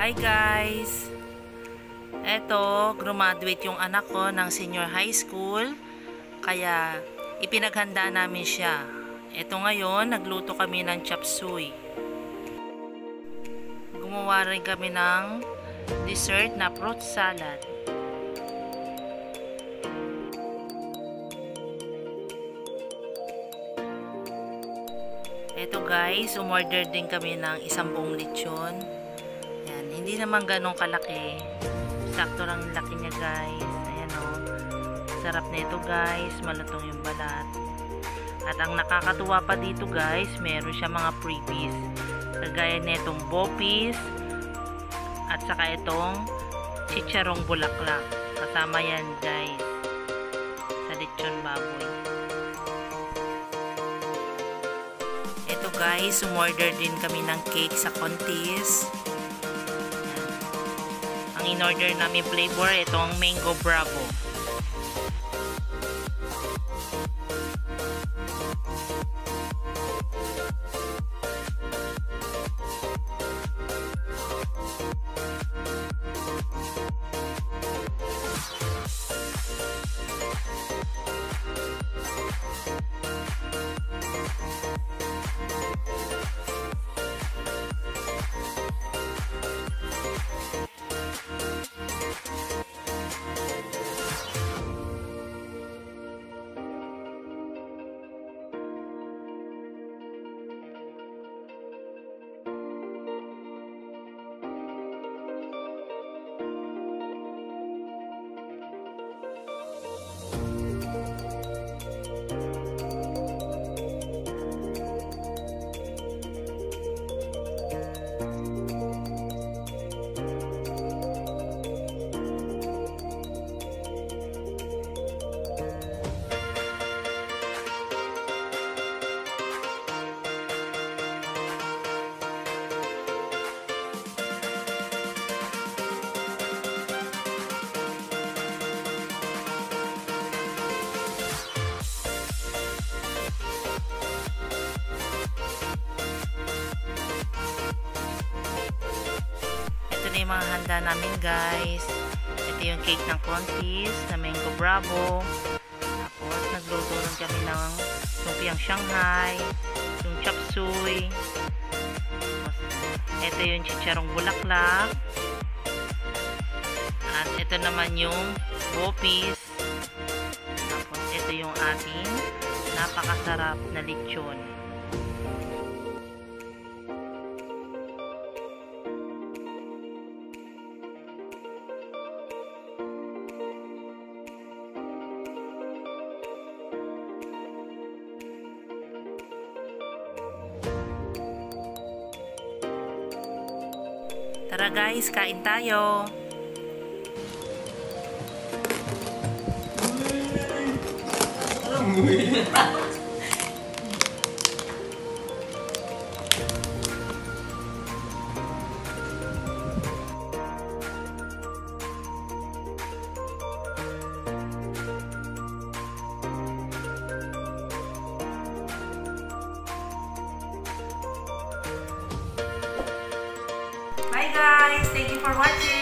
Hi guys! Eto, graduate yung anak ko ng senior high school. Kaya ipinaghanda namin siya. Eto ngayon, nagluto kami ng chop suey. Gumawa rin kami ng dessert na fruit salad. Eto guys, umorder din kami ng 10 lechon. Ayan, hindi naman ganong kalaki. Sakto lang yung laki niya guys. Ayan o. Sarap na ito guys. Malutong yung balat. At ang nakakatuwa pa dito guys, meron siya mga freebies. Kagaya na itong bopis. At saka itong chicharong bulaklak. Kasama yan guys. Sa lechon baboy. Ito guys, umorder din kami ng cake sa Contis. Ang in-order namin flavor, itong Mango Bravo. Ito na yung mga handa namin guys. Ito yung cake ng Contis na Mango Bravo. Tapos nagluto rin kami ng lumpiang Shanghai, yung chop suey. Ito yung chicharong bulaklak. At ito naman yung bopis. Tapos ito yung ating napakasarap na lechon. Tara guys, kain tayo. Bye guys! Thank you for watching!